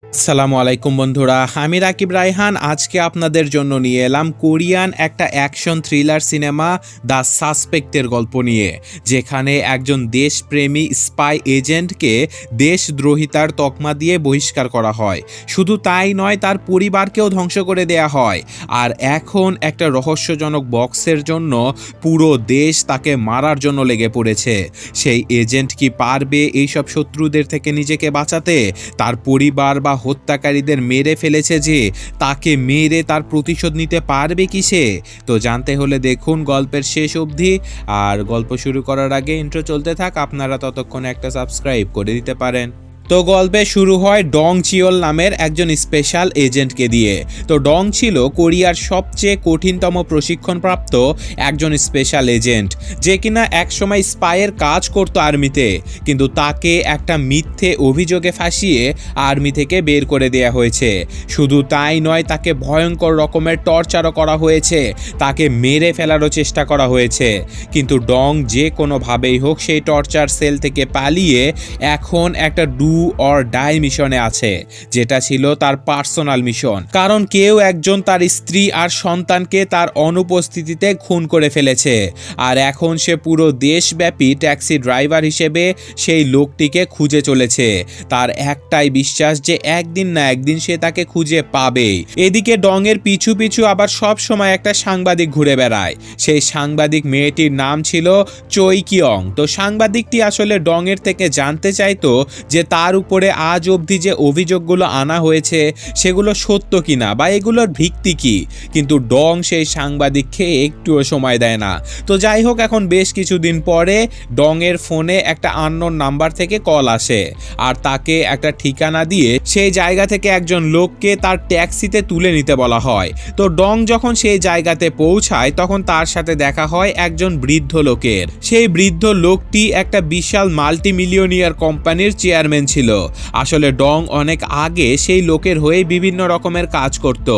আসসালামু আলাইকুম বন্ধুরা, আমি রাকিব রায়হান। আজকে আপনাদের জন্য নিয়ে এলাম কোরিয়ান একটা অ্যাকশন থ্রিলার সিনেমা দ্য সাসপেক্টের গল্প নিয়ে, যেখানে একজন দেশপ্রেমী স্পাই এজেন্টকে দেশদ্রোহিতার তকমা দিয়ে বহিষ্কার করা হয়। শুধু তাই নয়, তার পরিবারকেও ধ্বংস করে দেয়া হয়। আর এখন একটা রহস্যজনক বক্সের জন্য পুরো দেশ তাকে মারার জন্য লেগে পড়েছে। সেই এজেন্ট কি পারবে এইসব শত্রুদের থেকে নিজেকে বাঁচাতে? তার পরিবার বা হত্যাকারীদের মেরে ফেলেছে যে, তাকে মেরে তার প্রতিশোধ নিতে পারবে কি সে? তো জানতে হলে দেখুন গল্পের শেষ অবধি। আর গল্প শুরু করার আগে ইন্ট্রো চলতে থাক, আপনারা ততক্ষণে একটা সাবস্ক্রাইব করে দিতে পারেন। তো গল্পে শুরু হয় ডং চিওল নামের একজন স্পেশাল এজেন্টকে দিয়ে। তো ডং ছিল কোরিয়ার সবচেয়ে কঠিনতম প্রশিক্ষণপ্রাপ্ত একজন স্পেশাল এজেন্ট, যে কিনা একসময় স্পাইয়ের কাজ করতো আর্মিতে, কিন্তু তাকে একটা মিথ্যে অভিযোগে ফাঁসিয়ে আর্মি থেকে বের করে দেয়া হয়েছে। শুধু তাই নয়, তাকে ভয়ঙ্কর রকমের টর্চারও করা হয়েছে, তাকে মেরে ফেলারও চেষ্টা করা হয়েছে। কিন্তু ডং যে কোনোভাবেই হোক সেই টর্চার সেল থেকে পালিয়ে এখন একটা ডু অর ডাই মিশনে আছে, যেটা ছিল তার পার্সোনাল মিশন। কারণ কেউ একজন তার স্ত্রী আর সন্তানকে তার অনুপস্থিতিতে খুন করে ফেলেছে। আর এখন সে পুরো দেশব্যাপী ট্যাক্সি ড্রাইভার হিসেবে সেই লোকটিকে খুঁজে চলেছে। তার একটাই বিশ্বাস যে একদিন না একদিন সে তাকে খুঁজে পাবেই। এদিকে ডংয়ের পিছু পিছু আবার সব সময় একটা সাংবাদিক ঘুরে বেড়ায়। সেই সাংবাদিক মেয়েটির নাম ছিল চই কিয়ং। তো সাংবাদিকটি আসলে ডংয়ের থেকে জানতে চাইতো যে তার উপরে আজ অবধি যে অভিযোগগুলো আনা হয়েছে সেগুলো সত্য কিনা বা এগুলোর ভিত্তি কি। কিন্তু ডং সেই সাংবাদিককে একটুও সময় দেয় না। তো যাই হোক, এখন বেশ কিছুদিন পরে ডংয়ের ফোনে একটা আননোন নাম্বার থেকে কল আসে, আর তাকে একটা ঠিকানা দিয়ে সেই জায়গা থেকে একজন লোককে তার ট্যাক্সিতে তুলে নিতে বলা হয়। তো ডং যখন সেই জায়গাতে পৌঁছায় তখন তার সাথে দেখা হয় একজন বৃদ্ধ লোকের। সেই বৃদ্ধ লোকটি একটা বিশাল মাল্টিমিলিয়নিয়ার কোম্পানির চেয়ারম্যান ছিল। আসলে ডং অনেক আগে সেই লোকের হয়ে বিভিন্ন রকমের কাজ করত,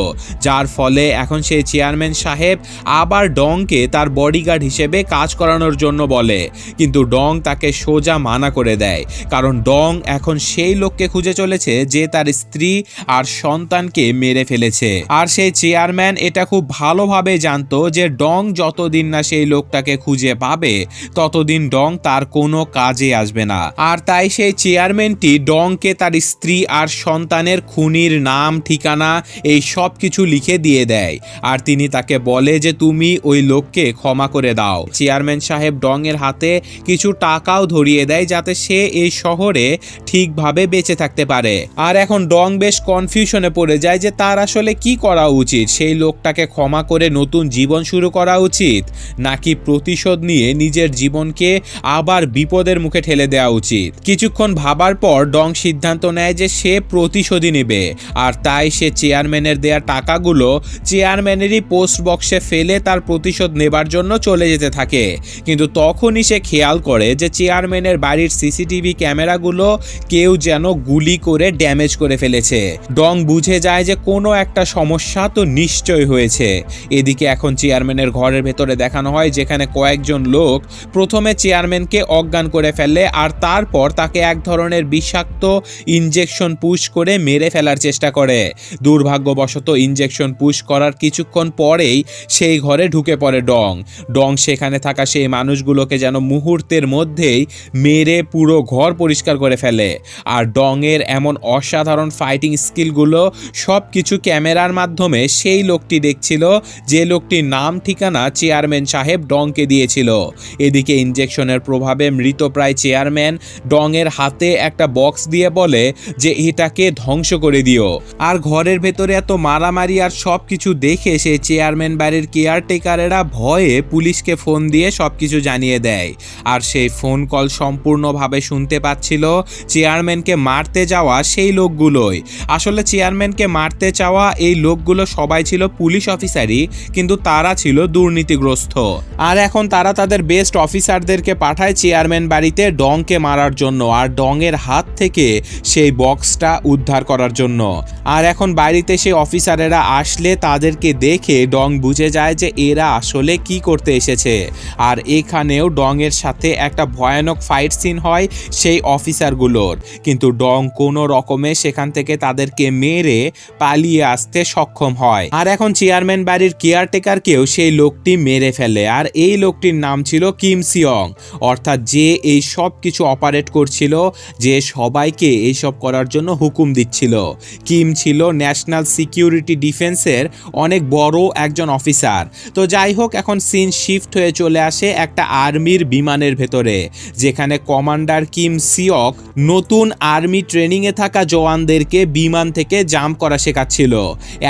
যার ফলে এখন সেই চেয়ারম্যান সাহেব আবার ডংকে তার বডিগার্ড হিসেবে কাজ করানোর জন্য বলে। কিন্তু ডং তাকে সোজা মানা করে দেয়, কারণ ডং এখন সেই লোককে খুঁজে চলেছে যে তার স্ত্রী আর সন্তানকে মেরে ফেলেছে। আর সেই চেয়ারম্যান এটা খুব ভালোভাবে জানতো যে ডং যতদিন না সেই লোকটাকে খুঁজে পাবে ততদিন ডং তার কোনো কাজে আসবে না। আর তাই সেই চেয়ারম্যানটি ডংকে তার স্ত্রী আর সন্তানের খুনির নাম, ঠিকানা এই সব কিছু লিখে দিয়ে দেয়। আর তিনি তাকে বলে যে তুমি ওই লোককে ক্ষমা করে দাও। চেয়ারম্যান সাহেব ডং এর হাতে কিছু টাকাও ধরিয়ে দেয় যাতে সে এই শহরে ঠিকভাবে বেঁচে থাকতে পারে। আর এখন ডং বেশ কনফিউশনে পড়ে যায় যে তার আসলে কি করা উচিত। সেই লোকটাকে ক্ষমা করে নতুন জীবন শুরু করা উচিত, নাকি প্রতিশোধ নিয়ে নিজের জীবনকে আবার বিপদের মুখে ঠেলে দেওয়া উচিত। কিছুক্ষণ ভাবার পর ডং সিদ্ধান্ত নেয় যে সে প্রতিশোধই নেবে। আর তাই সে চেয়ারম্যানের দেয়া টাকাগুলো চেয়ারম্যানেরই পোস্ট বক্সে ফেলে তার প্রতিশোধ নেবার জন্য চলে যেতে থাকে। কিন্তু তখনই সে খেয়াল করে যে চেয়ারম্যানের বাড়ির সিসিটিভি ক্যামেরাগুলো কেউ যেন গুলি করে ড্যামেজ করে ফেলেছে। ডং বুঝে যায় যে কোনো একটা সমস্যা তো নিশ্চয় হয়েছে। এদিকে এখন চেয়ারম্যানের ঘরের ভেতরে দেখানো হয় যেখানে কয়েকজন লোক প্রথমে চেয়ারম্যানকে অজ্ঞান করে ফেলে, আর তারপর তাকে এক ধরনের বিষাক্ত ইনজেকশন পুশ করে মেরে ফেলার চেষ্টা করে। দুর্ভাগ্যবশত ইনজেকশন পুশ করার কিছুক্ষণ পরেই সেই ঘরে ঢুকে পড়ে ডং সেখানে থাকা সেই মানুষগুলোকে যেন মুহূর্তের মধ্যেই মেরে পুরো ঘর পরিষ্কার করে ফেলে। আর ডং এর এমন অসাধারণ ফাইটিং স্কিলগুলো সব কিছু ক্যামেরার মাধ্যমে সেই লোকটি দেখছিল, যে লোকটির নাম ঠিকানা চেয়ারম্যান সাহেব ডংকে দিয়েছিল। এদিকে ইনজেকশনের প্রভাবে মৃতপ্রায় চেয়ারম্যান ডং এর হাতে একটা বক্স দিয়ে বলে যে এটাকে ধ্বংস করে দিও। আর ঘরের ভেতরে এত মারামারি আর সব কিছু দেখে সেই চেয়ারম্যান বাড়ির কেয়ারটেকারেরা ভয়ে পুলিশকে ফোন দিয়ে সবকিছু জানিয়ে দেয়। আর সেই ফোন কল সম্পূর্ণভাবে শুনতে পাচ্ছিল চেয়ারম্যানকে মারতে যাওয়া সেই লোকগুলোই। আসলে চেয়ারম্যানকে মারতে চাওয়া এই লোকগুলো সবাই ছিল পুলিশ অফিসারই, কিন্তু তারা ছিল দুর্নীতিগ্রস্ত। আর এখন তারা তাদের বেস্ট অফিসারদেরকে পাঠায় চেয়ারম্যান বাড়িতে ডংকে মারার জন্য। আর ডং এর হাত হাত থেকে সেই বক্সটা উদ্ধার করার জন্য। আর এখন বাড়িতে সেই অফিসারেরা আসলে তাদেরকে দেখে ডং বুঝে যায় যে এরা আসলে কি করতে এসেছে। আর এখানেও ডংয়ের সাথে একটা ভয়ানক ফাইট সিন হয় সেই অফিসারগুলোর, কিন্তু ডং কোনো রকমে সেখান থেকে তাদেরকে মেরে পালিয়ে আসতে সক্ষম হয়। আর এখন চেয়ারম্যান বাড়ির কেয়ারটেকারকেও সেই লোকটি মেরে ফেলে। আর এই লোকটির নাম ছিল কিম সিয়ং, অর্থাৎ যে এই সব কিছু অপারেট করছিল, যে সবাইকে এইসব করার জন্য হুকুম দিচ্ছিল। কিম ছিল ন্যাশনাল সিকিউরিটি ডিফেন্সের অনেক বড় একজন অফিসার। তো যাই হোক, এখন সিন শিফট হয়ে চলে আসে একটা আর্মির বিমানের ভেতরে, যেখানে কমান্ডার কিম সিয়ক নতুন আর্মি ট্রেনিংয়ে থাকা জওয়ানদেরকে বিমান থেকে জাম্প করা শেখাচ্ছিল।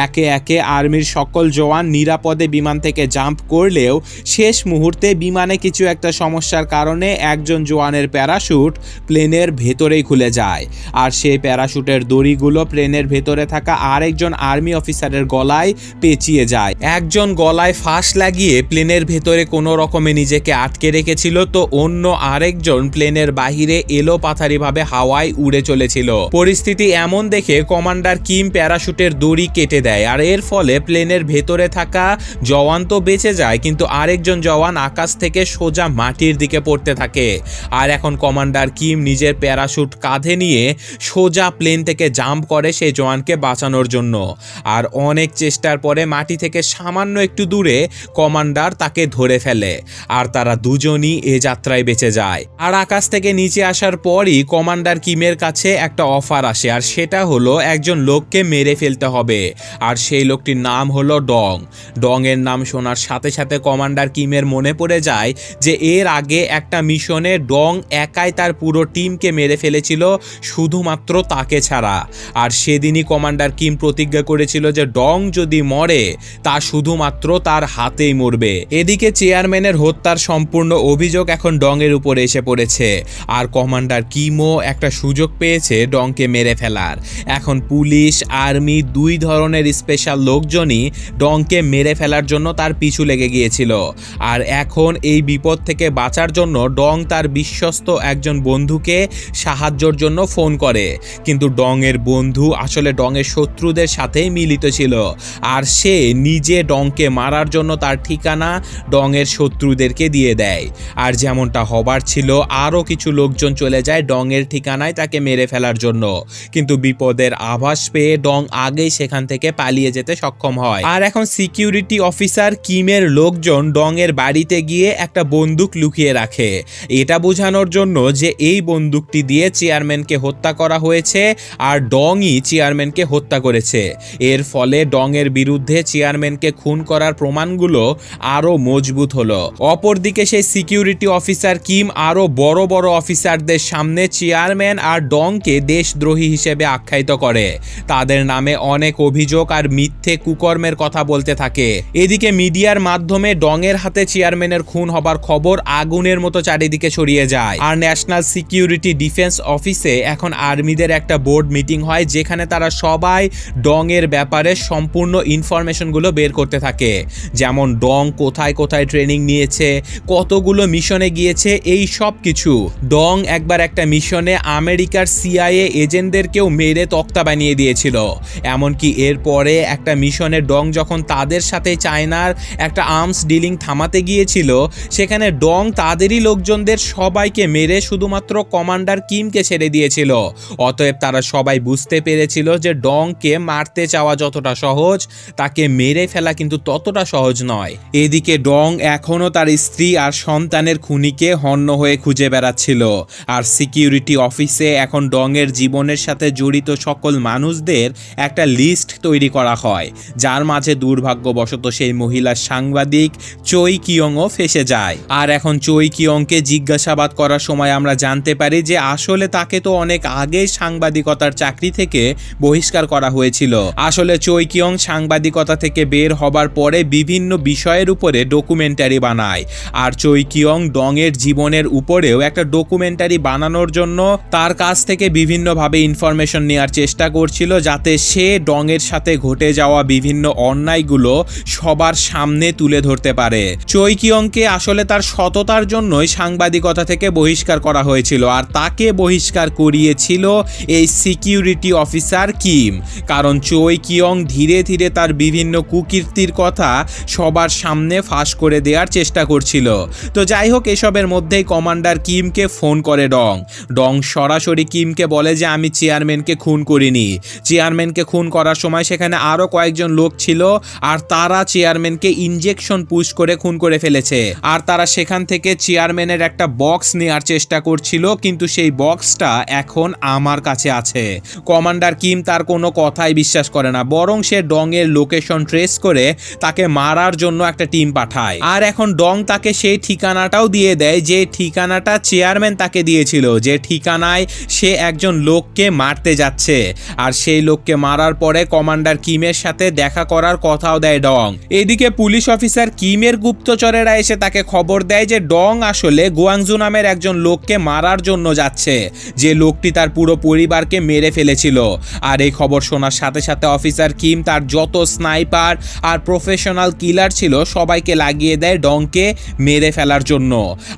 একে একে আর্মির সকল জওয়ান নিরাপদে বিমান থেকে জাম্প করলেও শেষ মুহূর্তে বিমানে কিছু একটা সমস্যার কারণে একজন জওয়ানের প্যারাশুট প্লেনের ভেতরেই খুলে যায়। আর সেই প্যারাশুটের দড়িগুলো প্লেনের ভেতরে থাকা আরেকজন আর্মি অফিসারের গলায় পেঁচিয়ে যায়। একজন গলায় ফাঁস লাগিয়ে প্লেনের ভেতরে কোনো রকমে নিজেকে আটকে রেখেছিল, তো অন্য আরেকজন প্লেনের বাহিরে এলো পাথারিভাবে হাওয়ায় উড়ে চলেছিল। পরিস্থিতি এমন দেখে কমান্ডার কিম প্যারাশুটের দড়ি কেটে দেয়। আর এর ফলে প্লেনের ভেতরে থাকা জওয়ান তো বেঁচে যায়, কিন্তু আরেকজন জওয়ান আকাশ থেকে সোজা মাটির দিকে পড়তে থাকে। আর এখন কমান্ডার কিম নিজের প্যারাশুট কাঁধে নিয়ে সোজা প্লেন থেকে জাম্প করে সেই জওয়ানকে বাঁচানোর জন্য। আর অনেক চেষ্টার পরে মাটি থেকে সামান্য একটু দূরে কমান্ডার তাকে ধরে ফেলে, আর তারা দুজনই এ যাত্রায় বেঁচে যায়। আর আকাশ থেকে নিচে আসার পরই কমান্ডার কিমের কাছে একটা অফার আসে, আর সেটা হলো একজন লোককে মেরে ফেলতে হবে। আর সেই লোকটির নাম হলো ডং। ডং এর নাম শোনার সাথে সাথে কমান্ডার কিমের মনে পড়ে যায় যে এর আগে একটা মিশনে ডং একাই তার পুরো টিমকে মেরে ফেলেছিল, শুধুমাত্র তাকে ছাড়া। আর সেদিনই কমান্ডার কিম প্রতিজ্ঞা করেছিল যে ডং যদি মরে তা শুধুমাত্র তার হাতেই মরবে। এদিকে চেয়ারম্যানের হত্যার সম্পূর্ণ অভিযোগ এখন ডং এর উপরে এসে পড়েছে, আর কমান্ডার কিমও একটা সুযোগ পেয়েছে ডংকে মেরে ফেলার। এখন পুলিশ, আর্মি দুই ধরনের স্পেশাল লোকজনই ডংকে মেরে ফেলার জন্য তার পিছু লেগে গিয়েছিল। আর এখন এই বিপদ থেকে বাঁচার জন্য ডং তার বিশ্বস্ত একজন বন্ধুকে সাহায্যের জন্য ফোন করে, কিন্তু ডং এর বন্ধু আসলে ডং এর শত্রুদের সাথেই মিলিত ছিল। আর সে নিজে ডংকে মারার জন্য তার ঠিকানা ডং এর শত্রুদেরকে দিয়ে দেয়। আর যেমনটা হবার ছিল, আরও কিছু লোকজন চলে যায় ডং এর ঠিকানায় তাকে মেরে ফেলার জন্য, কিন্তু বিপদের আভাস পেয়ে ডং আগেই সেখান থেকে পালিয়ে যেতে সক্ষম হয়। আর এখন সিকিউরিটি অফিসার কিমের লোকজন ডং এর বাড়িতে গিয়ে একটা বন্দুক লুকিয়ে রাখে, এটা বোঝানোর জন্য যে এই বন্দুকটি দিয়ে চেয়ারম্যানকে হত্যা করা হয়েছে আর ডংই চেয়ারম্যানকে হত্যা করেছে। এর ফলে ডং এর বিরুদ্ধে চেয়ারম্যানকে খুন করার প্রমাণগুলো আরো মজবুত হলো। অপরদিকে সেই সিকিউরিটি অফিসার কিম আরো বড় বড় অফিসারদের সামনে চেয়ারম্যান আর ডংকে দেশদ্রোহী হিসেবে আখ্যায়িত করে, তাদের নামে অনেক অভিযোগ আর মিথ্যে কুকর্মের কথা বলতে থাকে। এদিকে মিডিয়ার মাধ্যমে ডং এর হাতে চেয়ারম্যানের খুন হবার খবর আগুনের মতো চারিদিকে ছড়িয়ে যায়। আর ন্যাশনাল সিকিউরিটি ডিফেন্স অফিসে এখন আর্মিদের একটা বোর্ড মিটিং হয়, যেখানে তারা সবাই ডং এর ব্যাপারে সম্পূর্ণ ইনফরমেশনগুলো বের করতে থাকে, যেমন ডং কোথায় কোথায় ট্রেনিং নিয়েছে, কতগুলো মিশনে গিয়েছে, এই সব কিছু। ডং একবার একটা মিশনে আমেরিকার সিআইএ এজেন্টদেরকেও মেরে তক্তা বানিয়ে দিয়েছিল। এমনকি এরপরে একটা মিশনে ডং যখন তাদের সাথে চায়নার একটা আর্মস ডিলিং থামাতে গিয়েছিল, সেখানে ডং তাদেরই লোকজনদের সবাইকে মেরে শুধুমাত্র কমান্ডার কিমকে ছেড়ে দিয়েছিল। অতএব তারা সবাই বুঝতে পেরেছিল যে ডংকে মারতে চাওয়া যতটা সহজ, তাকে মেরে ফেলা কিন্তু ততটা সহজ নয়। এদিকে ডং এখনও তার স্ত্রী আর সন্তানের খুনিকে হন্য হয়ে খুঁজে বেড়াচ্ছিল। আর সিকিউরিটি অফিসে এখন ডং এর জীবনের সাথে জড়িত সকল মানুষদের একটা লিস্ট তৈরি করা হয়, যার মাঝে দুর্ভাগ্যবশত সেই মহিলা সাংবাদিক চই কিয়ংও ফেসে যায়। আর এখন চই কিয়ংকে জিজ্ঞাসাবাদ করার সময় আমরা জানতে পারি যে আসলে তাকে তো অনেক আগেই সাংবাদিকতার চাকরি থেকে বহিষ্কার করা হয়েছিল। আসলে চই কিয়ং সাংবাদিকতা থেকে বের হবার পরে বিভিন্ন বিষয়ের উপরে ডকুমেন্টারি বানায়, আর চই কিয়ং ডং এর জীবনের উপরেও একটা ডকুমেন্টারি বানানোর জন্য তার কাছ থেকে বিভিন্নভাবে ইনফরমেশন নেওয়ার চেষ্টা করছিল, যাতে সে ডং এর সাথে ঘটে যাওয়া বিভিন্ন অন্যায়গুলো সবার সামনে তুলে ধরতে পারে। চই কিয়ংকে আসলে তার সততার জন্যই সাংবাদিকতা থেকে বহিষ্কার করা হয়েছিল, আর তাকে আবিষ্কার করিয়েছিল এই সিকিউরিটি অফিসার কিম, কারণ চোই কিয়ং ধীরে ধীরে তার বিভিন্ন কুকীর্তির কথা সবার সামনে ফাঁস করে দেওয়ার চেষ্টা করছিল। তো যাই হোক, এসবের মধ্যেই কমান্ডার কিমকে ফোন করে ডং সরাসরি কিমকে বলে যে আমি চেয়ারম্যানকে খুন করিনি। চেয়ারম্যানকে খুন করার সময় সেখানে আরও কয়েকজন লোক ছিল, আর তারা চেয়ারম্যানকে ইনজেকশন পুশ করে খুন করে ফেলেছে। আর তারা সেখান থেকে চেয়ারম্যানের একটা বক্স নেওয়ার চেষ্টা করছিল, কিন্তু সেই বক্সটা এখন আমার কাছে আছে। কমান্ডার কিম তার কোনো কথাই বিশ্বাস করে না, বরং সে ডং এর লোকেশন ট্রেস করে তাকে মারার জন্য একটা টিম পাঠায়। আর এখন ডং তাকে সেই ঠিকানাটাও দিয়ে দেয় যে ঠিকানাটা চেয়ারম্যান তাকে দিয়েছিল, যে ঠিকানায় সে একজন লোককে মারতে যাচ্ছে। আর সেই লোককে মারার পরে কমান্ডার কিমের সাথে দেখা করার কথাও দেয় ডং। এদিকে পুলিশ অফিসার কিমের গুপ্তচরেরা এসে তাকে খবর দেয় যে ডং আসলে গুয়াংজু নামের একজন লোককে মারার জন্য যাচ্ছে, যে লোকটি তার পুরো পরিবারকে মেরে ফেলেছিল। আর এই খবর শোনার সাথে সাথে অফিসার কিম তার যত স্নাইপার আর প্রফেশনাল কিলার ছিল সবাইকে লাগিয়ে দেয় ডংকে মেরে ফেলার জন্য।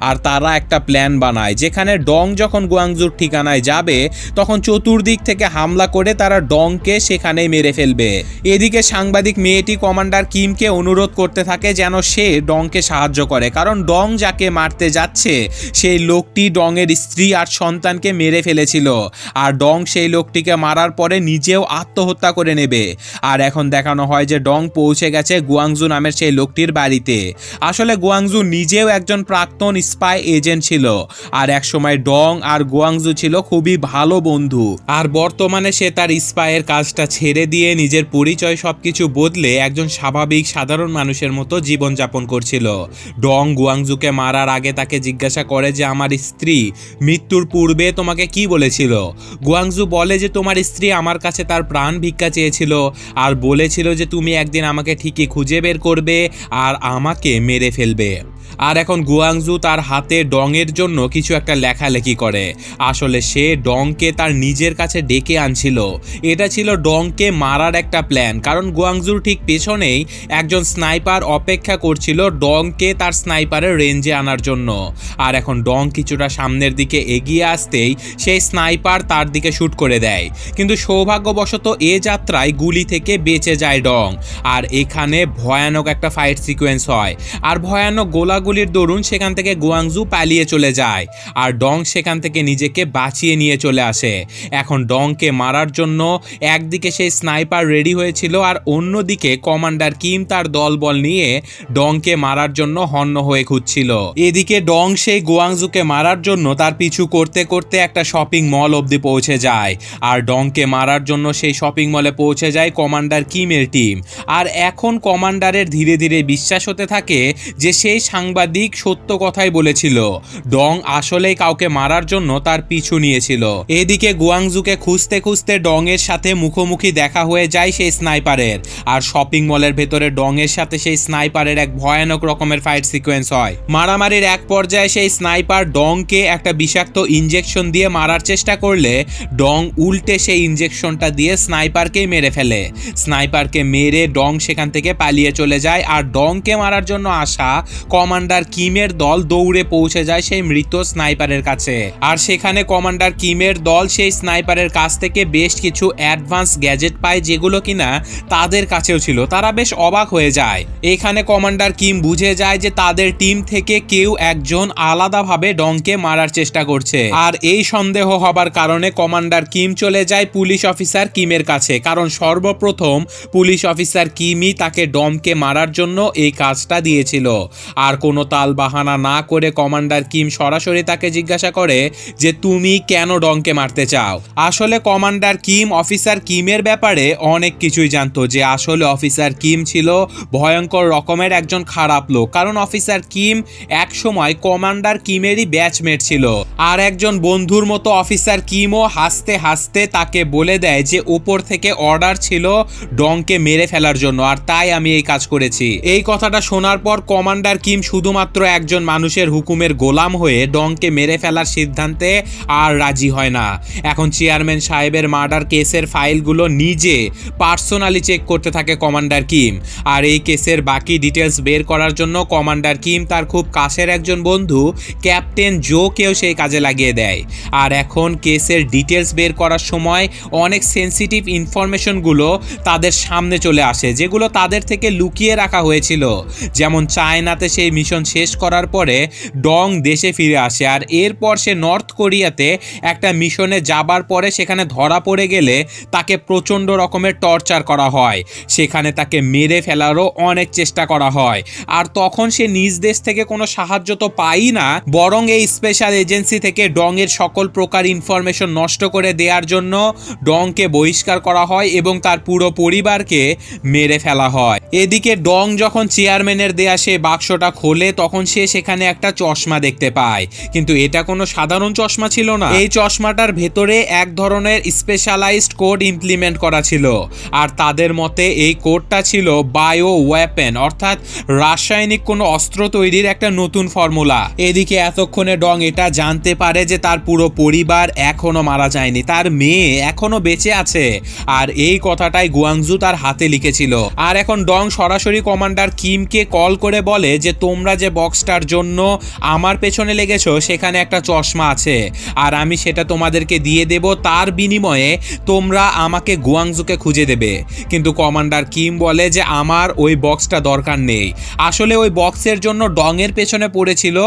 আর তারা একটা প্ল্যান বানায়, যেখানে ডং যখন গুয়াংজুর ঠিকানায় যাবে তখন চতুর্দিক থেকে হামলা করে তারা ডংকে সেখানেই মেরে ফেলবে। এদিকে সাংবাদিক মেয়েটি কমান্ডার কিমকে অনুরোধ করতে থাকে যেন সে ডংকে সাহায্য করে, কারণ ডং যাকে মারতে যাচ্ছে সেই লোকটি ডং এর স্ত্রী আর সন্তানকে মেরে ফেলেছিল। আর ডং সেই লোকটিকে মারার পরে নিজেও আত্মহত্যা করে নেবে। আর এখন দেখানো হয় যে ডং পৌঁছে গেছে গুয়াংজু নামের সেই লোকটির বাড়িতে। আসলে গুয়াংজু নিজেও একজন প্রাক্তন স্পাই এজেন্ট ছিল, আর একসময় ডং আর গুয়াংজু ছিল খুবই ভালো বন্ধু। আর বর্তমানে সে তার স্পাইয়ের কাজটা ছেড়ে দিয়ে নিজের পরিচয় সবকিছু বদলে একজন স্বাভাবিক সাধারণ মানুষের মতো জীবনযাপন করছিল। ডং গুয়াংজুকে মারার আগে তাকে জিজ্ঞাসা করে যে আমার স্ত্রী মৃত্যুর পূর্বে তোমাকে কি বলেছিল। গুয়াংজু বলে যে তোমার স্ত্রী আমার কাছে তার প্রাণ ভিক্ষা চেয়েছিল আর বলেছিল যে তুমি একদিন আমাকে ঠিকই খুঁজে বের করবে আর আমাকে মেরে ফেলবে। আর এখন গুয়াংজু তার হাতে ডংয়ের জন্য কিছু একটা লেখালেখি করে। আসলে সে ডংকে তার নিজের কাছে ডেকে আনছিল। এটা ছিল ডংকে মারার একটা প্ল্যান, কারণ গুয়াংজুর ঠিক পেছনেই একজন স্নাইপার অপেক্ষা করছিল ডংকে তার স্নাইপারের রেঞ্জে আনার জন্য। আর এখন ডং কিছুটা সামনের দিকে এগিয়ে আসতেই সেই স্নাইপার তার দিকে শুট করে দেয়, কিন্তু সৌভাগ্যবশত এ যাত্রায় গুলি থেকে বেঁচে যায় ডং। আর এখানে ভয়ানক একটা ফাইট সিকোয়েন্স হয়, আর ভয়ানক গোলাগুলির দরুন সেখান থেকে গুয়াংজু পালিয়ে চলে যায়, আর ডং সেখান থেকে নিজেকে বাঁচিয়ে নিয়ে চলে আসে। এখন ডংকে মারার জন্য একদিকে সেই স্নাইপার রেডি হয়েছিল, আর অন্যদিকে কমান্ডার কিম তার দলবল নিয়ে ডংকে মারার জন্য হন্য হয়ে খুঁজছিল। এদিকে ডং সেই গুয়াংজুকে মারার জন্য তার পিছু করতে করতে একটা শপিং মল অবধি পৌঁছে যায়, আর ডংকে মারার জন্য সেই শপিং মলে পৌঁছে যায় কমান্ডার কিমের টিম। আর এখন কমান্ডারের ধীরে ধীরে বিশ্বাস হতে থাকে যে সেই সাংবাদিক সত্য কথাই বলেছিল, ডং আসলেই কাউকে মারার জন্য তার পিছু নিয়েছিল। এদিকে গুয়াংজুকে খুঁজতে খুঁজতে ডং এর সাথে মুখোমুখি দেখা হয়ে যায় সেই স্নাইপারের, আর শপিং মলের ভেতরে ডং এর সাথে সেই স্নাইপারের এক ভয়ানক রকমের ফাইট সিকোয়েন্স হয়। মারামারির এক পর্যায়ে সেই স্নাইপার ডংকে একটা বিষাক্ত ইনজেকশন দিয়ে মারার চেষ্টা করলে ডং উল্টে সেই ইনজেকশনটা দিয়ে স্নাইপারকেই মেরে ফেলে। স্নাইপারকে মেরে ডং সেখান থেকে পালিয়ে চলে যায়, আর ডংকে মারার জন্য আসা কমান্ডার কিমের দল দৌড়ে পৌঁছে যায় সেই মৃত স্নাইপারের কাছে। আর সেখানে কমান্ডার কিমের দল সেই স্নাইপারের কাছ থেকে বেশ কিছু অ্যাডভান্স গ্যাজেট পায়, যেগুলো কিনা তাদের কাছেও ছিল। তারা বেশ অবাক হয়ে যায়। এখানে কমান্ডার কিম বুঝে যায় যে তাদের টিম থেকে কেউ একজন আলাদাভাবে ডংকে মারার চেষ্টা করছে। আর এই সন্দেহ হবার কারণে কমান্ডার কিম চলে যায় পুলিশ অফিসার কিমের কাছে, কারণ সর্বপ্রথম পুলিশ অফিসার কিমই তাকে ডংকে মারার জন্য এই কাজটা দিয়েছিল। আর কোনো তাল বাহানা না করে কমান্ডার কিম সরাসরি তাকে জিজ্ঞাসা করে যে তুমি কেন ডংকে মারতে চাও। আসলে কমান্ডার কিম অফিসার কিমের ব্যাপারে অনেক কিছুই জানতো, যে আসলে অফিসার কিম ছিল ভয়ঙ্কর রকমের একজন খারাপ লোক, কারণ অফিসার কিম এক সময় কমান্ডার কিমেরই ব্যাচমেট ছিল। আর একজন বন্ধুর মতো অফিসার কিমও হাসতে হাসতে তাকে বলে দেয় যে উপর থেকে অর্ডার ছিল ডংকে মেরে ফেলার জন্য, আর তাই আমি এই কাজ করেছি। এই কথাটা শোনার পর কমান্ডার কিম শুধুমাত্র একজন মানুষের হুকুমের গোলাম হয়ে ডংকে মেরে ফেলার সিদ্ধান্তে আর রাজি হয় না। এখন চেয়ারম্যান সাহেবের মার্ডার কেসের ফাইলগুলো নিজে পার্সোনালি চেক করতে থাকে কমান্ডার কিম। আর এই কেসের বাকি ডিটেলস বের করার জন্য কমান্ডার কিম তার খুব কাছের একজন বন্ধু ক্যাপ্টেন জোকেও সেই কাজে লাগিয়ে দেয়। আর এখন কেসের ডিটেলস বের করার সময় অনেক সেন্সিটিভ ইনফরমেশনগুলো তাদের সামনে চলে আসে, যেগুলো তাদের থেকে লুকিয়ে রাখা হয়েছিল। যেমন চায়নাতে সেই মিশন শেষ করার পরে ডং দেশে ফিরে আসে, আর এরপর সে নর্থ কোরিয়াতে একটা মিশনে যাবার পরে সেখানে ধরা পড়ে গেলে তাকে প্রচণ্ড রকমের টর্চার করা হয়, সেখানে তাকে মেরে ফেলারও অনেক চেষ্টা করা হয়। আর তখন সে নিজ দেশ থেকে কোনো সাহায্য তো পাই না, বরং এই স্পেশাল এজেন্সি থেকে ডং এর সকল প্রকার ইনফরমেশন নষ্ট করে দেওয়ার জন্য ডংকে বহিষ্কার করা হয় এবং তার পুরো পরিবারকে মেরে ফেলা হয়। এদিকে ডং যখন চেয়ারম্যানের দেয়া সে বাক্সটা খোলে তখন সে সেখানে একটা চশমা দেখতে পায়, কিন্তু এটা কোনো সাধারণ চশমা ছিল না। এই চশমাটার ভেতরে এক ধরনের স্পেশালাইজড কোড ইমপ্লিমেন্ট করা ছিল, আর তাদের মতে এই কোডটা ছিল বায়ো ওয়েপেন, অর্থাৎ রাসায়নিক কোনো অস্ত্র তৈরির একটা নতুন ফর্মুলা। এদিকে এতক্ষণে ডং এটা জানতে পারে যে তার পুরো পরিবার এখনো মারা যায়নি, তার মেয়ে এখনো বেঁচে আছে, আর এই কথাটাই গুয়াংজু তার হাতে লিখেছিল। আর এখন ডং সরাসরি কমান্ডার কিমকে কল করে বলে যে তোমরা যে বক্সটার জন্য আমার পেছনে লেগেছো সেখানে একটা চশমা আছে, আর আমি সেটা তোমাদেরকে দিয়ে দেব, তার বিনিময়ে তোমরা আমাকে গুয়াংজুকে খুঁজে দেবে। কিন্তু কমান্ডার কিম বলে যে আমার ওই বক্সটা দরকার নেই। আসলে ওই বক্সের জন্য ডং এর পেছনে পড়েছিল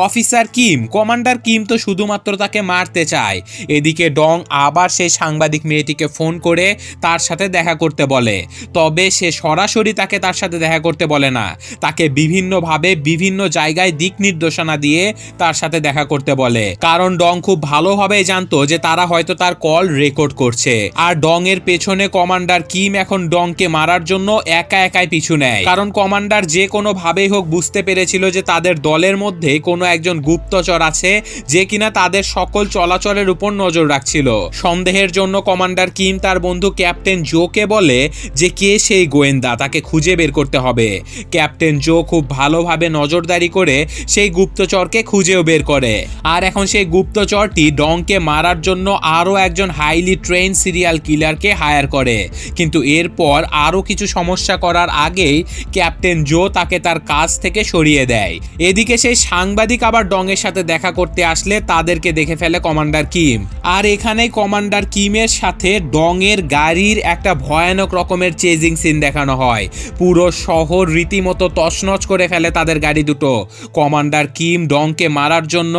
অফিসার কিম, কমান্ডার কিম তো শুধুমাত্র তাকে মারতে চায়। এদিকে ডং আবার সেই সাংবাদিক মেয়েটিকে ফোন করে তার সাথে দেখা করতে বলে, তবে সে সরাসরি তাকে তার সাথে দেখা করতে বলে না, তাকে বিভিন্নভাবে বিভিন্ন জায়গায় দিক নির্দেশনা দিয়ে তার সাথে দেখা করতে বলে, কারণ ডং খুব ভালোভাবে জানতো যে তারা হয়তো তার কল রেকর্ড করছে। আর ডং এর পেছনে কমান্ডার কিম এখন ডংকে মারার জন্য একা একাই পিছু নেয়, কারণ কমান্ডার যে কোনো ভাবেই হোক বুঝতে পেরেছিল যে তাদের দলের মধ্যে কোনো একজন গুপ্তচর আছে যে কিনা তাদের সকল চলাচলের উপর নজর রাখছিল। সন্দেহের জন্য কমান্ডার কিম তার বন্ধু ক্যাপ্টেন জোকে বলে যে কে সেই গোয়েন্দা, তাকে খুঁজে বের করতে হবে। ক্যাপ্টেন জো খুব ভালোভাবে নজরদারি করে সেই গুপ্তচরকে খুঁজেও বের করে। আর এখন সেই গুপ্তচরটি ডংকে মারার জন্য আরও একজন হাইলি ট্রেন সিরিয়াল কিলারকে হায়ার করে, কিন্তু এরপর আরও কিছু সমস্যা করার আগেই ক্যাপ্টেন জো তাকে তার কাজ থেকে সরিয়ে দেয়। এদিকে সেই সাংবাদিক আবার ডং এর সাথে দেখা করতে আসলে তাদেরকে দেখে ফেলে কমান্ডার কিম, আর এখানেই কমান্ডার কিমের সাথে ডং এর গাড়ির একটা ভয়ানক রকমের চেজিং সিন দেখানো হয়। পুরো শহর রীতিমতো তছনছ করে ফেলে তাদের গাড়ি দুটো। কমান্ডার কিম ডংকে মারার জন্য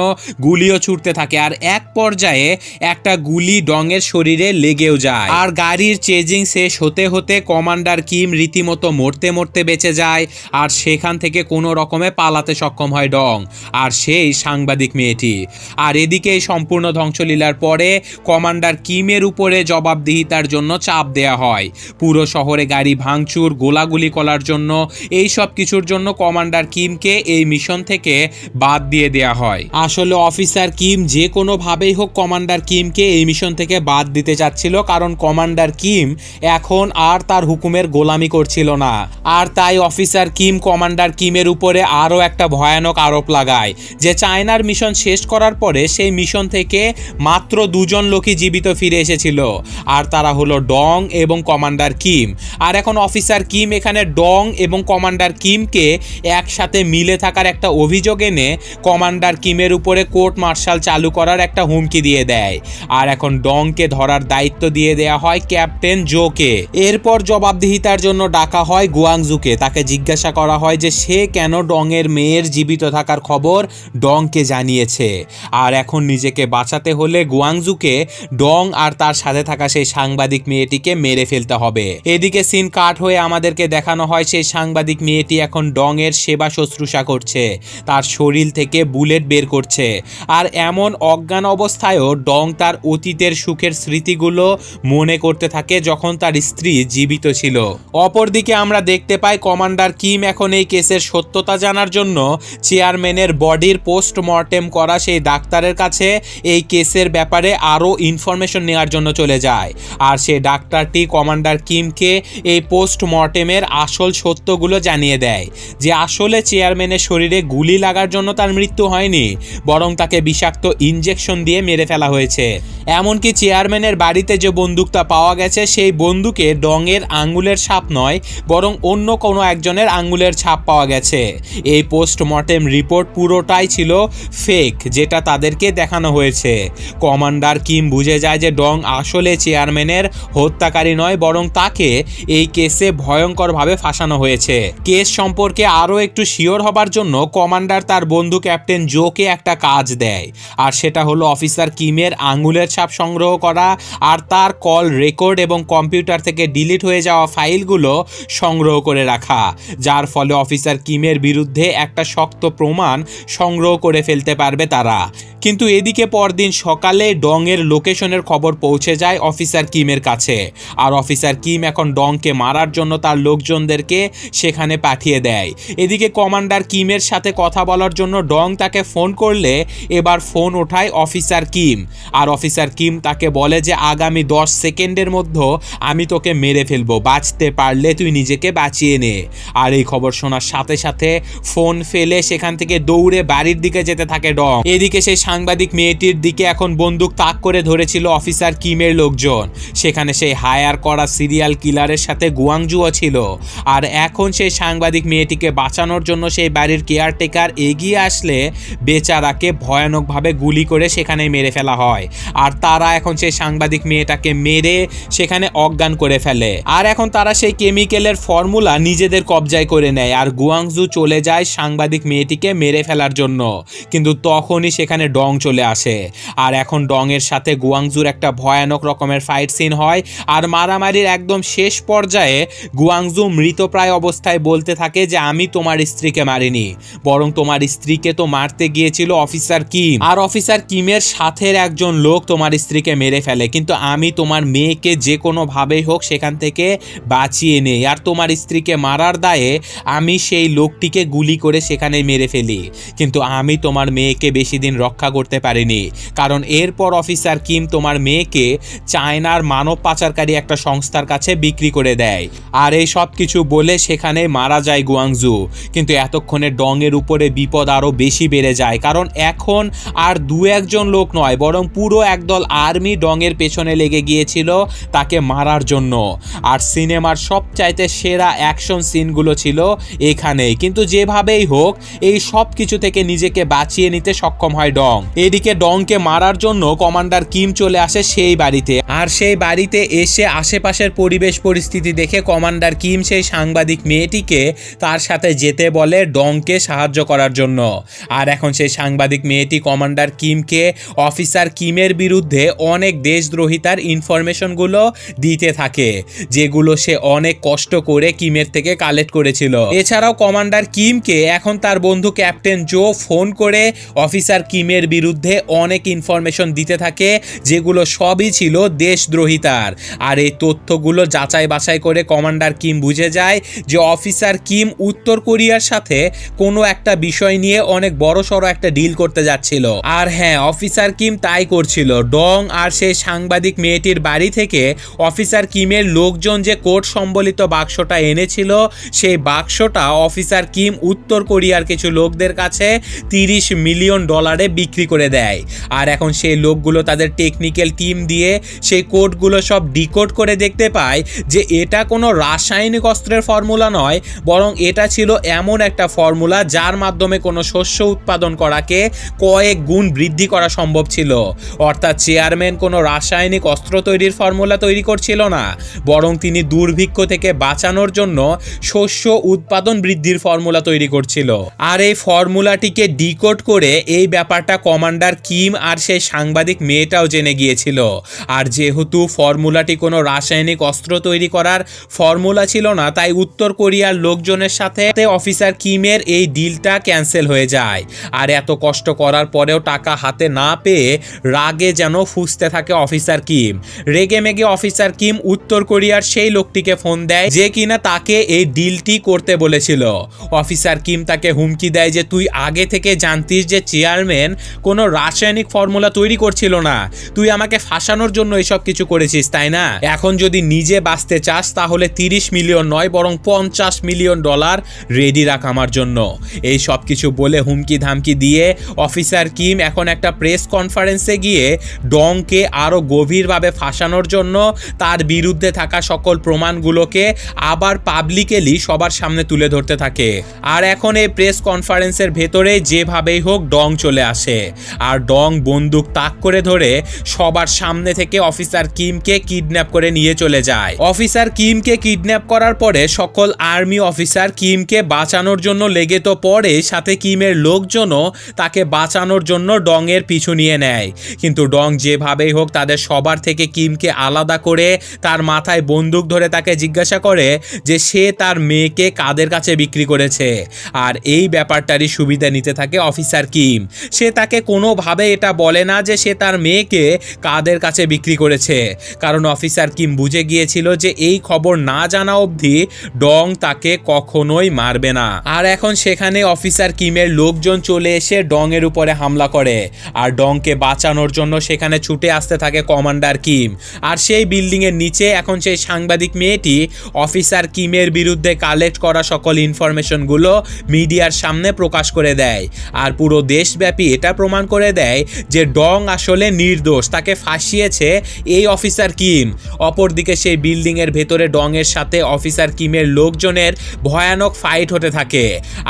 গুলিও ছুটতে থাকে, আর এক পর্যায়ে একটা গুলি ডং এর শরীরে লেগেও যায়। আর গাড়ির চেজিং শেষ হতে হতে কমান্ডার কিম রীতিমতো মরতে মরতে বেঁচে যায়, আর সেখান থেকে কোনো রকমে পালাতে সক্ষম হয় ডং আর সেই সাংবাদিক মেয়েটি। আর এদিকে এই সম্পূর্ণ ধ্বংসলীলার পরে কমান্ডার কিমের উপরে জবাবদিহিতার জন্য চাপ দেয়া হয়। পুরো শহরে গাড়ি ভাঙচুর, গোলাগুলি করার জন্য, এই সব কিছুর জন্য কমান্ডার কিমকে এই মিশন থেকে বাদ দিয়ে দেয়া হয়। আসলে অফিসার কিম যে কোনোভাবেই হোক কমান্ডার কিমকে এই মিশন থেকে বাদ দিতে চাচ্ছিল, কারণ কমান্ডার কিম এখন আর তার হুকুমের গোলামি করছিল না। আর তাই অফিসার কিম কমান্ডার কিমের উপরে আরও একটা ভয়ানক আরোপ লাগায় যে চায়নার মিশন শেষ করার পরে সেই মিশন থেকে মাত্র দুজন লোকই জীবিত ফিরে এসেছিল, আর তারা হলো ডং এবং কমান্ডার কিম। আর এখন অফিসার কিম এখানে ডং এবং কমান্ডার কিমকে একসাথে মিলে থাকার একটা অভিযোগ এনে কমান্ডার কিমের উপরে কোর্ট মার্শাল চালু করার একটা হুমকি দিয়ে দেয়। আর এখন ডংকে ধরার দায়িত্ব দিয়ে দেয়া হয় ক্যাপ্টেন জোকে। এরপর জবাবদিহিতার জন্য ডাকা হয় গুয়াংজুকে, তাকে জিজ্ঞাসা করা হয় যে সে কেন ডং এর মেয়ের জীবিত থাকার খবর ডংকে জানিয়েছে। আর এখন নিজেকে বাঁচাতে হলে গুয়াংজুকে ডং আর তার সাথে থাকা সেই সাংবাদিক মেয়েটিকে মেরে ফেলতে হবে। এদিকে সিন কাট হয়ে আমাদেরকে দেখানো হয় সেই সাংবাদিক মেয়েটি এখন ডং এর সেবা শুশ্রূষা করছে, তার শরীর থেকে বুলেট বের করছে, আর এমন অজ্ঞান অবস্থায়ও ডং তার অতীতের সুখের স্মৃতিগুলো মনে করতে থাকে যখন তার স্ত্রী জীবিত ছিল। অপরদিকে আমরা দেখতে পাই কমান্ডার কিম এখন এই কেসের সত্যতা জানার জন্য চেয়ারম্যানের বডির পোস্টমর্টেম করা সেই ডাক্তারের কাছে এই কেসের ব্যাপারে আরও ইনফরমেশন নেওয়ার জন্য চলে যায়। আর সেই ডাক্তারটি কমান্ডার কিমকে এই পোস্টমর্টেমের আসল সত্যগুলো জানিয়ে দেয় যে আসলে চেয়ারম্যানের শরীরে গুলি লাগার জন্য তার মৃত্যু হয়নি, বরং তাকে বিষাক্ত ইনজেকশন দিয়ে মেরে ফেলা হয়েছে। এমনকি চেয়ারম্যানের বাড়িতে যে বন্দুকটা পাওয়া গেছে সেই বন্দুকে ডং এর আঙ্গুলের ছাপ নয়, বরং অন্য কোনো একজনের আঙ্গুলের ছাপ পাওয়া গেছে। এই পোস্টমর্টেম রিপোর্ট পুরোটাই ছিল ফেক, যেটা তাদেরকে দেখানো পাঠানো হয়েছে। কমান্ডার কিম বুঝে যায় যে ডং আসলে চেয়ারম্যানের হত্যাকারী নয়, বরং তাকে এই কেসে ভয়ঙ্করভাবে ফাঁসানো হয়েছে। কেস সম্পর্কে আরও একটু শিওর হবার জন্য কমান্ডার তার বন্ধু ক্যাপ্টেন জোকে একটা কাজ দেয়, আর সেটা হলো অফিসার কিমের আঙুলের ছাপ সংগ্রহ করা আর তার কল রেকর্ড এবং কম্পিউটার থেকে ডিলিট হয়ে যাওয়া ফাইলগুলো সংগ্রহ করে রাখা, যার ফলে অফিসার কিমের বিরুদ্ধে একটা শক্ত প্রমাণ সংগ্রহ করে ফেলতে পারবে তারা। কিন্তু এদিকে পরদিন সকালে ডংয়ের লোকেশনের খবর পৌঁছে যায় অফিসার কিমের কাছে, আর অফিসার কিম এখন ডংকে মারার জন্য তার লোকজনদেরকে সেখানে পাঠিয়ে দেয়। এদিকে কমান্ডার কিমের সাথে কথা বলার জন্য ডং তাকে ফোন করলে এবার ফোন ওঠায় অফিসার কিম, আর অফিসার কিম তাকে বলে যে আগামী 10 সেকেন্ডের মধ্যে আমি তোকে মেরে ফেলবো, বাঁচতে পারলে তুই নিজেকে বাঁচিয়ে নে। আর এই খবর শোনার সাথে সাথে ফোন ফেলে সেখান থেকে দৌড়ে বাড়ির দিকে যেতে থাকে ডং। এদিকে সেই সাংবাদিক মেয়েটির দিকে এখন বন্দুক তাক করে ধরেছিল অফিসার কিমের লোকজন। সেখানে সেই হায়ার করা সিরিয়াল কিলারের সাথে গুয়াংজুও ছিল, আর এখন সেই সাংবাদিক মেয়েটিকে বাঁচানোর জন্য সেই বাড়ির কেয়ারটেকার এগিয়ে আসলে বেচারাকে ভয়ানকভাবে গুলি করে সেখানে মেরে ফেলা হয়, আর তারা এখন সেই সাংবাদিক মেয়েটাকে মেরে সেখানে অজ্ঞান করে ফেলে। আর এখন তারা সেই কেমিক্যালের ফর্মুলা নিজেদের কবজায় করে নেয়, আর গুয়াংজু চলে যায় সাংবাদিক মেয়েটিকে মেরে ফেলার জন্য। কিন্তু তখনই সেখানে ডং চলে আসে, আর এখন ডংয়ের সাথে গুয়াংজুর একটা ভয়ানক রকমের ফাইট সিন হয়। আর মারামারির একদম শেষ পর্যায়ে গুয়াংজু মৃতপ্রায় অবস্থায় বলতে থাকে যে আমি তোমার স্ত্রীকে মারিনি, বরং তোমার স্ত্রীকে তো মারতে গিয়েছিল অফিসার কিম, আর অফিসার কিমের সাথের একজন লোক তোমার স্ত্রীকে মেরে ফেলে, কিন্তু আমি তোমার মেয়েকে যে কোনোভাবেই হোক সেখান থেকে বাঁচিয়ে নেই, আর তোমার স্ত্রীকে মারার দায়ে আমি সেই লোকটিকে গুলি করে সেখানে মেরে ফেলি। কিন্তু আমি তোমার মেয়েকে বেশি দিন রক্ষা করতে পারিনি, কারণ এরপর অফিসার কিম তোমার মেয়েকে চায়নার মানব পাচারকারী একটা সংস্থার কাছে বিক্রি করে দেয়। আর এই সব কিছু বলে সেখানে মারা যায় গুয়াংজু। কিন্তু এতক্ষণে ডংয়ের উপরে বিপদ আরও বেশি বেড়ে যায়, কারণ এখন আর দু একজন লোক নয়, বরং পুরো একদল আর্মি ডংয়ের পেছনে লেগে গিয়েছিল তাকে মারার জন্য। আর সিনেমার সবচাইতে সেরা অ্যাকশন সিনগুলো ছিল এখানেই। কিন্তু যেভাবেই হোক এই সব কিছু থেকে নিজেকে বাঁচিয়ে নিতে সক্ষম হয় ডং। এদিকে ডংকে মারার জন্য কমান্ডার কিম চলে আসে সেই বাড়িতে, আর সেই বাড়িতে এসে আশেপাশের পরিবেশ পরিস্থিতি দেখে কমান্ডার কিম সেই সাংবাদিক মেয়েটিকে তার সাথে যেতে বলে ডংকে সাহায্য করার জন্য। আর এখন সেই সাংবাদিক মেয়েটি কমান্ডার কিমকে অফিসার কিমের বিরুদ্ধে অনেক দেশদ্রোহিতার ইনফরমেশনগুলো দিতে থাকে, যেগুলো সে অনেক কষ্ট করে কিমের থেকে কালেক্ট করেছিল। এছাড়াও কমান্ডার কিমকে এখন তার বন্ধু ক্যাপ্টেন জো ফোন করে অফিসার কিমের বিরুদ্ধে অনেক ইনফরমেশন দিতে থাকে, যেগুলো সবই ছিল দেশদ্রোহিতার। আর এই তথ্যগুলো যাচাই বাছাই করে কমান্ডার কিম বুঝে যায় যে অফিসার কিম উত্তর কোরিয়ার সাথে কোনো একটা বিষয় নিয়ে অনেক বড়সড় একটা ডিল করতে যাচ্ছিল। আর হ্যাঁ, অফিসার কিম তাই করছিল। ডং আর সেই সাংবাদিক মেয়েটির বাড়ি থেকে অফিসার কিমের লোকজন যে কোড সম্বলিত বাক্সটা এনেছিল, সেই বাক্সটা অফিসার কিম উত্তর কোরিয়ার কিছু লোকদের কাছে $30 মিলিয়ন বিক্রি করে দেয়। আর এখন সেই লোকগুলো তাদের টেকনিক্যাল টিম দিয়ে সেই কোডগুলো সব ডিকোড করে দেখতে পায় যে এটা কোনো রাসায়নিক অস্ত্রের ফর্মুলা নয়, বরং এটা ছিল এমন একটা ফর্মুলা যার মাধ্যমে কোনো শস্য উৎপাদন করাকে কয়েক গুণ বৃদ্ধি করা সম্ভব ছিল। অর্থাৎ চেয়ারম্যান কোনো রাসায়নিক অস্ত্র তৈরির ফর্মুলা তৈরি করছিল না, বরং তিনি দুর্ভিক্ষ থেকে বাঁচানোর জন্য শস্য উৎপাদন বৃদ্ধির ফর্মুলা তৈরি করছিল। আর এই ফর্মুলাটিকে ডিকোড করে এই ব্যাপারটা কমান্ডার কিম আর সেই সাংবাদিক মেয়েটাও জেনে গিয়েছিল। আর যেহেতু ফর্মুলাটি কোনো রাসায়নিক অস্ত্র তৈরি করার ফর্মুলা ছিল না, তাই উত্তর কোরিয়ার লোকজনের সাথে অফিসার কিমের এই ডিলটা ক্যান্সেল হয়ে যায়। আর এত কষ্ট করার পরেও টাকা হাতে না পেয়ে রাগে যেন ফুঁসতে থাকে অফিসার কিম। রেগে মেগে অফিসার কিম উত্তর কোরিয়ার সেই লোকটিকে ফোন দেয় যে কিনা তাকে এই ডিলটি করতে বলেছিল। অফিসার কিম তাকে হুমকি দেয় যে তুই আগে থেকে জানতিস যে চেয়ারম্যান কোনো রাসায়নিক ফর্মুলা তৈরি করছিল না, তুই আমাকে ফাঁসানোর জন্য এসব কিছু করেছিস, তাই না? এখন যদি নিজে বাঁচতে চাস তাহলে 30 মিলিয়ন নয়, বরং $50 মিলিয়ন রেডি রাখ আমার জন্য। এই সব কিছু বলে হুমকি ধামকি দিয়ে অফিসার কিম এখন একটা প্রেস কনফারেন্সে গিয়ে ডংকে আরও গভীরভাবে ফাঁসানোর জন্য তার বিরুদ্ধে থাকা সকল প্রমাণগুলোকে আবার পাবলিকলি সবার সামনে তুলে ধরতে থাকে। আর এখন এই প্রেস কনফারেন্সের ভেতরে যেভাবেই হোক ডং চলে আসে, আর ডং বন্দুক তাক করে ধরে সবার সামনে থেকে অফিসার কিমকে কিডন্যাপ করে নিয়ে চলে যায়। অফিসার কিমকে কিডন্যাপ করার পরে সকল আর্মি অফিসার কিমকে বাঁচানোর জন্য লেগে তো পড়ে, সাথে কিমের লোকজনও তাকে বাঁচানোর জন্য ডং এর পিছু নিয়ে নেয়। কিন্তু ডং যেভাবেই হোক তাদের সবার থেকে কিমকে আলাদা করে তার মাথায় বন্দুক ধরে তাকে জিজ্ঞাসা করে যে সে তার মেয়েকে কাদের কাছে বিক্রি করেছে। আর এই ব্যাপারটারই সুবিধা নিতে থাকে অফিসার কিম। সে তাকে কোনোভাবে এটা বলে না যে সে তার মেয়েকে কাদের কাছে বিক্রি করেছে, কারণ অফিসার কিম বুঝে গিয়েছিল যে এই খবর না জানা অবধি ডং তাকে কখনোই মারবে না। আর এখন সেখানে অফিসার কিমের লোকজন চলে এসে ডং এর উপরে হামলা করে, আর ডংকে বাঁচানোর জন্য সেখানে ছুটে আসতে থাকে কমান্ডার কিম। আর সেই বিল্ডিং এর নিচে এখন সেই সাংবাদিক মেয়েটি অফিসার কিমের বিরুদ্ধে কালেক্ট করা সকল ইনফরমেশনগুলো মিডিয়ার সামনে প্রকাশ করে দেয়, আর পুরো দেশব্যাপী এটা প্রমাণ করে দেয় যে ডং আসলে নির্দোষ, তাকে ফাঁসিয়েছে এই অফিসার কিম। অপরদিকে সেই বিল্ডিং এর ভেতরে ডং এর সাথে অফিসার কিমের লোকজনের ভয়ানক ফাইট হতে থাকে,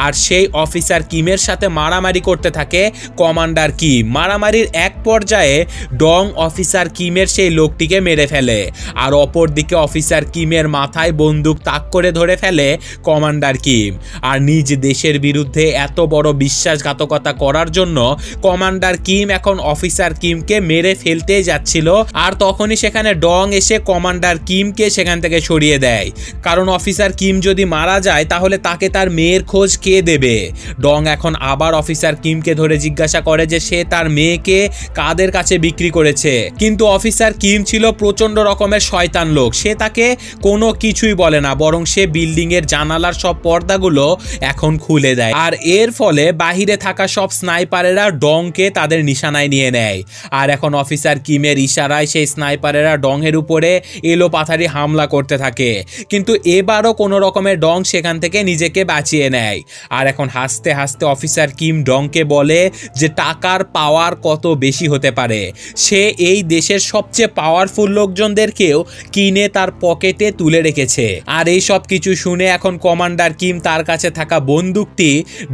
আর সেই অফিসার কিমের সাথে মারামারি করতে থাকে কমান্ডার কিম। মারামারির এক পর্যায়ে ডং অফিসার কিমের সেই লোকটিকে মেরে ফেলে, আর অপরদিকে অফিসার কিমের মাথায় বন্দুক তাক করে ধরে ফেলে কমান্ডার কিম। আর নিজ দেশের বিরুদ্ধে এত বড় বিশ্বাসঘাতকতা করার জন্য কমান্ডার কিম এখন অফিসার কিমকে মেরে ফেলতে যাচ্ছিল, আর তখনই সেখানে ডং এসে কমান্ডার কিমকে সেখান থেকে সরিয়ে দেয়, কারণ অফিসার কিম যদি মারা যায় তাহলে তাকে তার মেয়ের খোঁজ কে দেবে। ডং এখন আবার অফিসার কিমকে ধরে জিজ্ঞাসা করে যে সে তার মেয়েকে কাদের কাছে বিক্রি করেছে, কিন্তু অফিসার কিম ছিল প্রচন্ড রকমের শয়তান লোক। সে তাকে কোনো কিছুই বলে না, বরং সে বিল্ডিং এর জানালার সব পর্দাগুলো এখন খুলে দেয়, আর এর ফলে বাহিরে থাকা সব স্নাইপারেরা ডংকে তাদের নিশানায় নিয়ে নেয়। আর এখন অফিসার কিমের ইশারায় সেই স্নাইপারেরা ডং এর উপরে এলো পাথারি হামলা করতে থাকে, কিন্তু এবারও কোনো রকমের ডং সেখান থেকে নিজেকে বাঁচিয়ে নেয়। আর এখন হাসতে হাসতে অফিসার কিম ডংকে বলে যে টাকার পাওয়ার কত বেশি হতে পারে। সে এই দেশের সবচেয়ে পাওয়ারফুল লোকজনদেরকেও কিনে তার পকেটে তুলে রেখেছে। আর এই সব কিছু শুনে এখন কমান্ডার কিম তার কাছে থাকা বন্দুকটি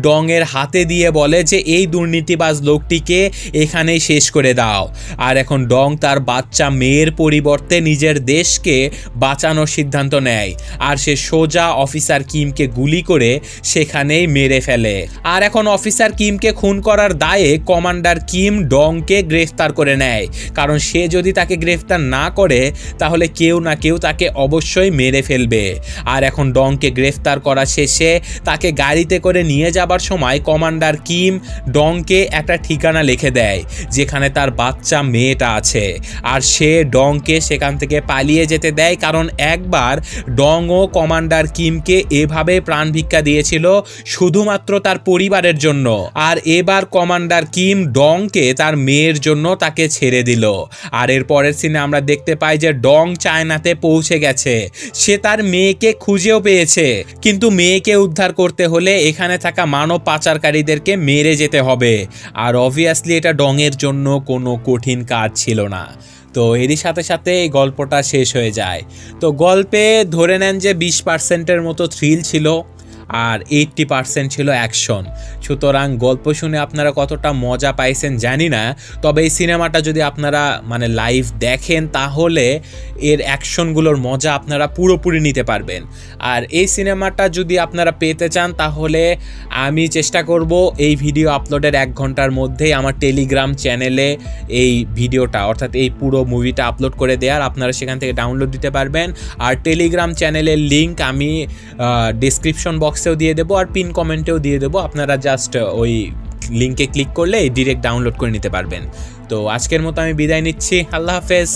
ডং এর হাতে দিয়ে বলে যে এই দুর্নীতিবাজ লোকটিকে এখানেই শেষ করে দাও। আর এখন ডং তার বাচ্চা মেয়ের পরিবর্তে নিজের দেশকে বাঁচানোর সিদ্ধান্ত নেয়, আর সে সোজা অফিসার কিমকে গুলি করে সেখানেই মেরে ফেলে। আর এখন অফিসার কিমকে খুন করার দায়ে কমান্ডার কিম ডংকে গ্রেফতার করে নেয়, কারণ সে যদি তাকে গ্রেফতার না করে তাহলে কেউ না কেউ তাকে অবশ্যই মেরে ফেলবে। আর এখন ডংকে গ্রেফতার করা শেষে তাকে গাড়িতে করে নিয়ে যাবার সময় কমান্ডার কিম ডংকে একটা ঠিকানা লিখে দেয় যেখানে তার বাচ্চা মেয়েটা আছে, আর সে ডংকে সেখান থেকে পালিয়ে যেতে দেয়, কারণ একবার ডং ও কমান্ডার কিমকে এভাবে প্রাণ ভিক্ষা দিয়েছিল শুধুমাত্র তার পরিবারের জন্য। আর এবার কমান্ডার কিম ডংকে তার মেয়ের জন্য তাকে ছেড়ে দিল। আর এর পরের সিনে আমরা দেখতে পাই যে ডং চায়নাতে পৌঁছে গেছে, সে তার মেয়েকে খুঁজেও পেয়েছে, কিন্তু মেয়েকে উদ্ধার করতে হলে এখানে থাকা মানব পাচারকারীদেরকে মেরে যেতে হবে। আর অবভিয়াসলি এটা ডং এর জন্য কোনো কঠিন কাজ ছিল না। তো এরই সাথে সাথে এই গল্পটা শেষ হয়ে যায়। তো গল্পে ধরে নেন যে 20% মতো থ্রিল ছিল, আর 80% ছিল অ্যাকশন। সুতরাং গল্প শুনে আপনারা কতটা মজা পাইছেন জানি না, তবে এই সিনেমাটা যদি আপনারা মানে লাইভ দেখেন তাহলে এর অ্যাকশনগুলোর মজা আপনারা পুরোপুরি নিতে পারবেন। আর এই সিনেমাটা যদি আপনারা পেতে চান তাহলে আমি চেষ্টা করব এই ভিডিও আপলোডের 1 ঘন্টার মধ্যেই আমার টেলিগ্রাম চ্যানেলে এই ভিডিওটা অর্থাৎ এই পুরো মুভিটা আপলোড করে দেওয়ার, আপনারা সেখান থেকে ডাউনলোড দিতে পারবেন। আর টেলিগ্রাম চ্যানেলের লিঙ্ক আমি ডেসক্রিপশন বক্সেও দিয়ে দেবো আর পিন কমেন্টেও দিয়ে দেবো, আপনারা জাস্ট ওই লিঙ্কে ক্লিক করলে ডিরেক্ট ডাউনলোড করে নিতে পারবেন। তো আজকের মতো আমি বিদায় নিচ্ছি, আল্লাহ হাফেজ।